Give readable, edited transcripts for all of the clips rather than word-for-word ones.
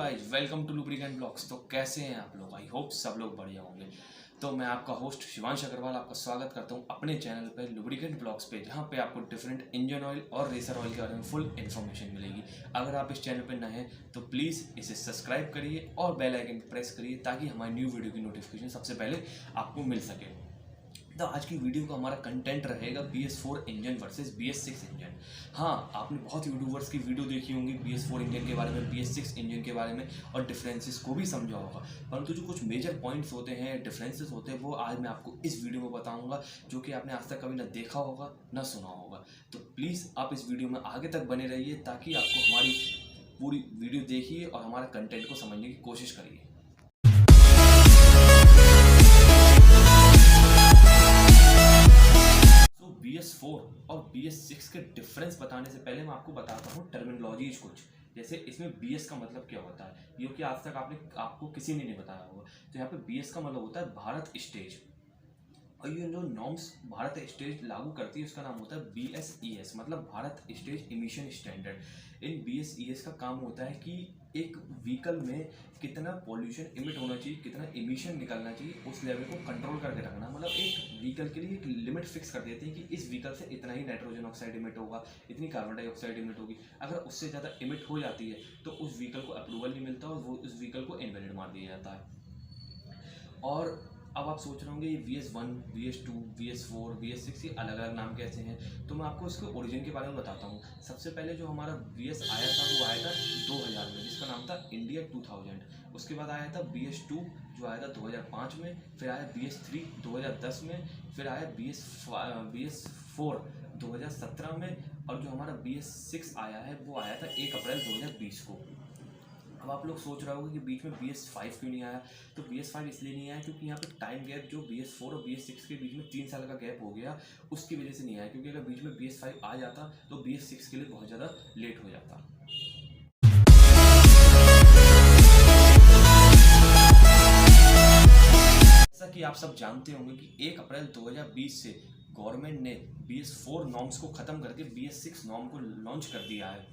Guys, welcome to lubricant blogs. तो कैसे हैं आप लोग? आई होप सब लोग बढ़िया होंगे। तो मैं आपका होस्ट शिवांश अग्रवाल आपका स्वागत करता हूं अपने चैनल पे लुब्रिकेंट ब्लॉग्स पे, जहां पे आपको डिफरेंट इंजन ऑयल और रेसर ऑयल के बारे में फुल इन्फॉर्मेशन मिलेगी। अगर आप इस चैनल पे नए हैं तो प्लीज़ इसे सब्सक्राइब करिए और बेल आइकन प्रेस करिए ताकि हमारी न्यू वीडियो की नोटिफिकेशन सबसे पहले आपको मिल सके। तो आज की वीडियो का हमारा कंटेंट रहेगा BS4 engine versus BS6 engine. हाँ, आपने बहुत यूट्यूबर्स की वीडियो देखी होंगी BS4 इंजन के बारे में, BS6 इंजन के बारे में, और डिफरेंसेस को भी समझा होगा। परंतु जो कुछ मेजर पॉइंट्स होते हैं, डिफरेंसेस होते हैं, वो आज मैं आपको इस वीडियो में बताऊंगा, जो कि आपने आज तक कभी ना देखा होगा ना सुना होगा। तो प्लीज़ आप इस वीडियो में आगे तक बने रहिए ताकि आपको हमारी पूरी वीडियो देखिए और हमारा कंटेंट को समझने की कोशिश करिए। BS4 और BS6 के डिफरेंस बताने से पहले मैं आपको बताता हूँ टर्मिनोलॉजीज कुछ। जैसे इसमें BS का मतलब क्या होता है, ये कि आज तक आपको किसी ने नहीं बताया होगा। तो यहाँ पे BS का मतलब होता है भारत स्टेज, और ये जो नॉर्म्स भारत स्टेज लागू करती है उसका नाम होता है BSES, मतलब भारत स्टेज इमिशन स्टैंडर्ड। इन BSES का काम होता है कि एक व्हीकल में कितना पॉल्यूशन इमिट होना चाहिए, कितना इमिशन निकलना चाहिए, उस लेवल को कंट्रोल करके रखना। मतलब एक व्हीकल के लिए एक लिमिट फिक्स कर देते हैं कि इस व्हीकल से इतना ही नाइट्रोजन ऑक्साइड इमिट होगा, इतनी कार्बन डाइऑक्साइड इमिट होगी। अगर उससे ज़्यादा इमिट हो जाती है तो उस व्हीकल को अप्रूवल नहीं मिलता और वो उस व्हीकल को इनवैलिड मार दिया जाता है। और अब आप सोच रहे होंगे ये BS1, BS2, BS4, BS6 ये अलग अलग नाम कैसे हैं, तो मैं आपको इसके ओरिजिन के बारे में बताता हूँ। सबसे पहले जो हमारा BS आया था वो आया था 2000 में, जिसका नाम था इंडिया 2000। उसके बाद आया था BS2 जो आया था 2005 में, फिर आया BS3 2010 में, फिर आया BS4 2017 में, और जो हमारा BS6 आया है वो आया था 1 अप्रैल 2020 को। अब आप लोग सोच रहे होंगे कि बीच में BS5 क्यों नहीं आया। तो BS5 इसलिए नहीं आया क्योंकि यहाँ पे टाइम गैप जो BS4 और BS6 के बीच में 3 साल का गैप हो गया, उसकी वजह से नहीं आया। क्योंकि अगर बीच में BS5 आ जाता तो BS6 के लिए बहुत ज़्यादा लेट हो जाता। जैसा कि आप सब जानते होंगे कि 1 अप्रैल 2020 से गवर्नमेंट ने BS4 नॉर्म्स को ख़त्म करके BS6 नॉर्म को लॉन्च कर दिया है,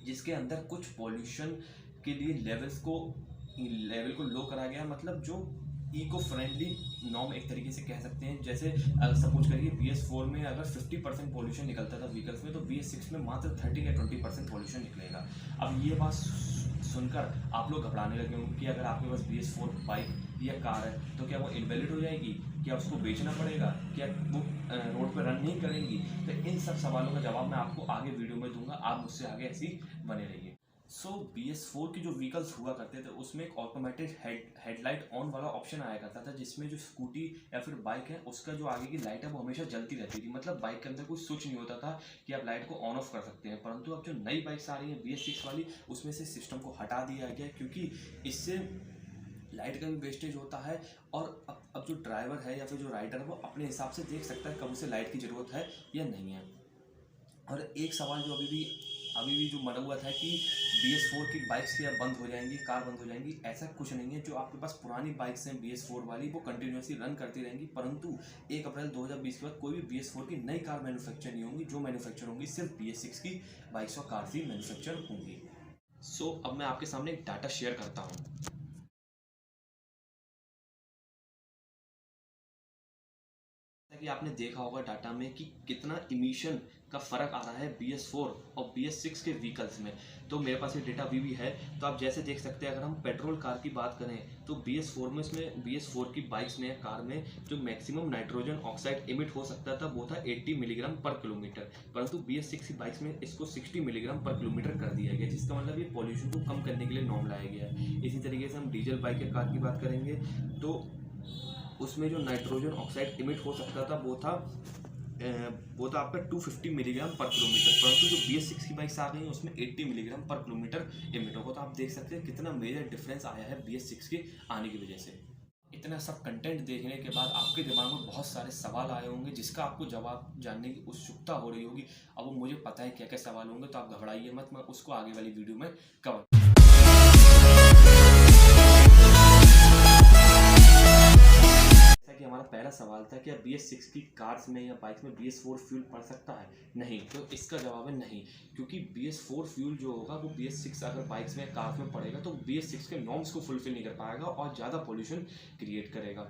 जिसके अंदर कुछ पॉल्यूशन के लिए लेवल को लो करा गया। मतलब जो इको फ्रेंडली नॉर्म एक तरीके से कह सकते हैं। जैसे सपोज करिए BS4 में अगर 50% पॉल्यूशन निकलता था व्हीकल्स में, तो BS6 में मात्र 30 या 20% पॉल्यूशन निकलेगा। अब ये बात सुनकर आप लोग घबराने लगे होंगे कि अगर आपके पास BS4 बाइक या कार है तो क्या वो इनवैलिड हो जाएगी, क्या उसको बेचना पड़ेगा, क्या वो रोड पर रन नहीं करेंगी। तो इन सब सवालों का जवाब मैं आपको आगे वीडियो में दूंगा, आप मुझसे आगे ऐसे ही बने रहिए। BS4 की जो व्हीकल्स हुआ करते थे उसमें एक ऑटोमेटिक हेडलाइट ऑन वाला ऑप्शन आया करता था, जिसमें जो स्कूटी या फिर बाइक है उसका जो आगे की लाइट है वो हमेशा जलती रहती थी। मतलब बाइक के अंदर कोई स्विच नहीं होता था कि आप लाइट को ऑन ऑफ कर सकते हैं। परंतु अब जो नई बाइक्स आ रही हैं BS6 वाली, उसमें से सिस्टम को हटा दिया गया, क्योंकि इससे लाइट का भी वेस्टेज होता है। और अब जो ड्राइवर है या फिर जो राइडर है वो अपने हिसाब से देख सकता है कब उसे लाइट की ज़रूरत है या नहीं है। और एक सवाल जो अभी भी जो मरा हुआ था कि BS4 की बाइक्स क्या बंद हो जाएंगी, कार बंद हो जाएंगी, ऐसा कुछ नहीं है। जो आपके पास पुरानी बाइक्स हैं BS4 वाली, वो कंटिन्यूसली रन करती रहेंगी। परंतु 1 अप्रैल 2020 के बाद कोई भी BS4 की नई कार मैन्युफैक्चर नहीं होंगी। जो मैन्युफैक्चर होंगी सिर्फ BS6 की बाइक्स और कार ही मैन्युफैक्चर होंगी। अब मैं आपके सामने एक डाटा शेयर करता हूँ। कि आपने देखा होगा डाटा में कि कितना इमिशन का फ़र्क आ रहा है BS4 और BS6 के व्हीकल्स में। तो मेरे पास ये डेटा भी है। तो आप जैसे देख सकते हैं, अगर हम पेट्रोल कार की बात करें तो BS4 की बाइक्स में, कार में जो मैक्सिमम नाइट्रोजन ऑक्साइड इमिट हो सकता था वो था 80 मिलीग्राम पर किलोमीटर। परंतु BS6 की बाइक्स में इसको 60 मिलीग्राम पर किलोमीटर कर दिया गया, जिसका मतलब ये पॉल्यूशन को कम करने के लिए नॉर्म लाया गया है। इसी तरीके से हम डीजल बाइक या कार की बात करेंगे तो उसमें जो नाइट्रोजन ऑक्साइड इमिट हो सकता था वो था आपका 250 मिलीग्राम पर किलोमीटर। परंतु जो BS6 की बाइक्स आ गई हैं उसमें 80 मिलीग्राम पर किलोमीटर इमिट होगा। तो आप देख सकते हैं कितना मेजर डिफरेंस आया है BS6 के आने की वजह से। इतना सब कंटेंट देखने के बाद आपके दिमाग में बहुत सारे सवाल आए होंगे, जिसका आपको जवाब जानने की उत्सुकता हो रही होगी। अब वो मुझे पता है क्या क्या सवाल होंगे, तो आप घबराइए मत, मैं उसको आगे वाली वीडियो में कवर। कि हमारा पहला सवाल आता है, क्या BS6 की कार्स में या बाइक्स में BS4 फ्यूल पड़ सकता है? नहीं, तो इसका जवाब है नहीं, क्योंकि BS4 फ्यूल जो होगा वो BS6 अगर बाइक्स में कार्स में पड़ेगा तो BS6 के नॉर्म्स को फुलफिल नहीं कर पाएगा और ज़्यादा पॉल्यूशन क्रिएट करेगा।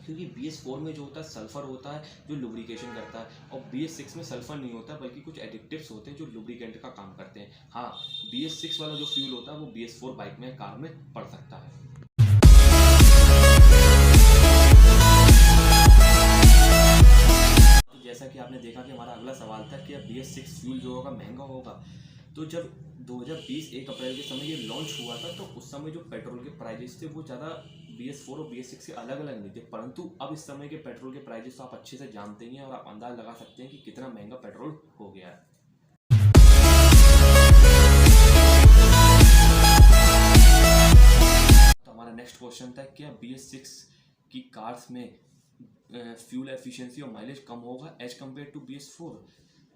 क्योंकि BS4 में जो होता है सल्फर होता है जो लुब्रिकेशन करता है, और BS6 में सल्फर नहीं होता बल्कि कुछ एडिक्टिव्स होते हैं जो लुब्रिकेंट का काम करते हैं। हाँ, BS6 वाला जो फ्यूल होता है वो BS4 बाइक में कार में पड़ सकता है। तो जैसा कि आपने देखा कि हमारा अगला सवाल था कि BS6 फ्यूल जो होगा महंगा होगा। तो जब 2020 1 अप्रैल के समय ये लॉन्च हुआ था तो उस समय जो पेट्रोल के प्राइजेस थे वो ज़्यादा BS4 और BS6 के अलग अलग नहीं थे, परंतु अब इस समय के पेट्रोल के प्राइजेस तो आप अच्छे से जानते ही हैं और आप अंदाज लगा सकते हैं कि कितना महंगा पेट्रोल हो गया है। तो हमारा नेक्स्ट क्वेश्चन था, क्या BS6 की कार्स में फ्यूल एफिशिएंसी और माइलेज कम होगा एज कम्पेयर टू BS4?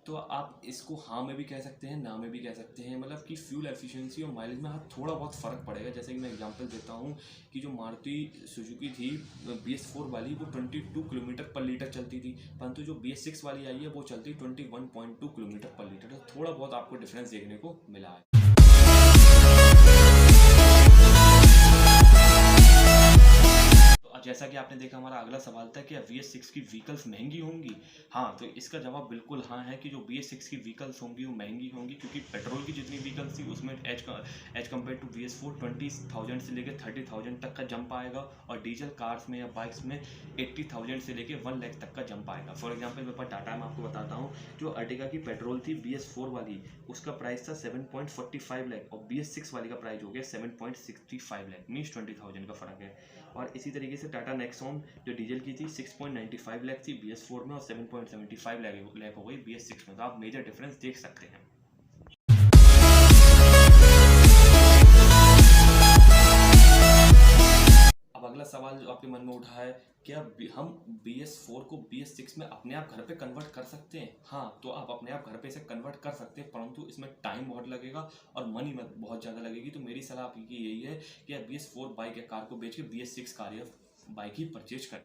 तो आप इसको हाँ में भी कह सकते हैं, ना में भी कह सकते हैं, मतलब कि फ्यूल एफिशिएंसी और माइलेज में हाँ थोड़ा बहुत फ़र्क पड़ेगा। जैसे कि मैं एग्जांपल देता हूँ कि जो मारुति सुजुकी थी BS4 वाली वो 22 किलोमीटर पर लीटर चलती थी, परंतु जो BS6 वाली आई है वो चलती 21.2 किलोमीटर पर लीटर। तो थोड़ा बहुत आपको डिफरेंस देखने को मिला है। जैसा कि आपने देखा, हमारा अगला सवाल था कि BS6 की व्हीकल्स महंगी होंगी? हाँ, तो इसका जवाब बिल्कुल हाँ है कि जो BS6 की व्हीकल्स होंगी वो महंगी होंगी, क्योंकि पेट्रोल की जितनी व्हीकल्स थी उसमें एज कम्पेयर टू BS4 20,000 से लेकर 30,000 तक का जंप आएगा, और डीजल कार्स में या बाइक्स में 80,000 से लेकर 1 लाख तक का जंप आएगा। फॉर एग्जाम्पल मेरे पास टाटा में आपको बताता हूँ, जो अर्टिगा की पेट्रोल थी BS4 वाली उसका प्राइस था 7.45 लाख और BS6 वाली का प्राइस हो गया 7.65 लाख, मीन्स 20,000 का फ़र्क है। और इसी तरीके से टाटा नेक्सॉन जो डीजल की थी 6.95 लाख थी BS4 में और 7.75 लाख हो गई BS6 में। तो आप मेजर डिफरेंस देख सकते हैं। अब अगला सवाल जो आपके मन में उठा है, क्या हम BS4 को BS6 में अपने आप घर पे कन्वर्ट कर सकते हैं? हाँ, तो आप अपने आप घर पे इसे कन्वर्ट कर सकते हैं, परंतु इसमें टाइम बहुत लगेगा और मनी में बहुत ज़्यादा लगेगी। तो मेरी सलाह आपकी यही है कि आप BS4 बाइक या कार को बेच के BS6 कार या बाइक ही परचेज करें।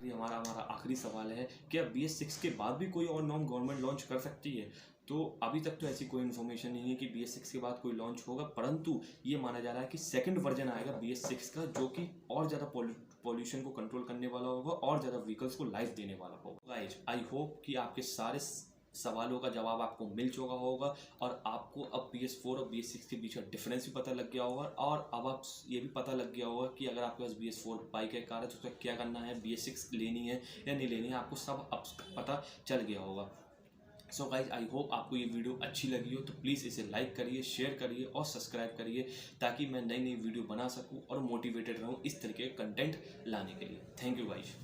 हमारा आखिरी सवाल है, क्या BS6 के बाद भी कोई और नॉर्म गवर्नमेंट लॉन्च कर सकती है? तो अभी तक तो ऐसी कोई इन्फॉर्मेशन नहीं है कि BS6 के बाद कोई लॉन्च होगा, परंतु ये माना जा रहा है कि सेकंड वर्जन आएगा BS6 का, जो कि और ज़्यादा पॉल्यूशन को कंट्रोल करने वाला होगा और ज़्यादा व्हीकल्स को लाइफ देने वाला होगा। गाइस, आई होप कि आपके सारे सवालों का जवाब आपको मिल चुका होगा और आपको अब BS4 और BS6 के बीच का डिफरेंस भी पता लग गया होगा, और अब आप ये भी पता लग गया होगा कि अगर आपके पास BS4 बाइक है, कार है, तो उसका क्या करना है, BS6 लेनी है या नहीं लेनी है, आपको सब अब पता चल गया होगा। सो गाइज, आई होप आपको ये वीडियो अच्छी लगी हो, तो प्लीज़ इसे लाइक करिए, शेयर करिए और सब्सक्राइब करिए, ताकि मैं नई नई वीडियो बना सकूं और मोटिवेटेड रहूं इस तरीके के कंटेंट लाने के लिए। Thank you guys.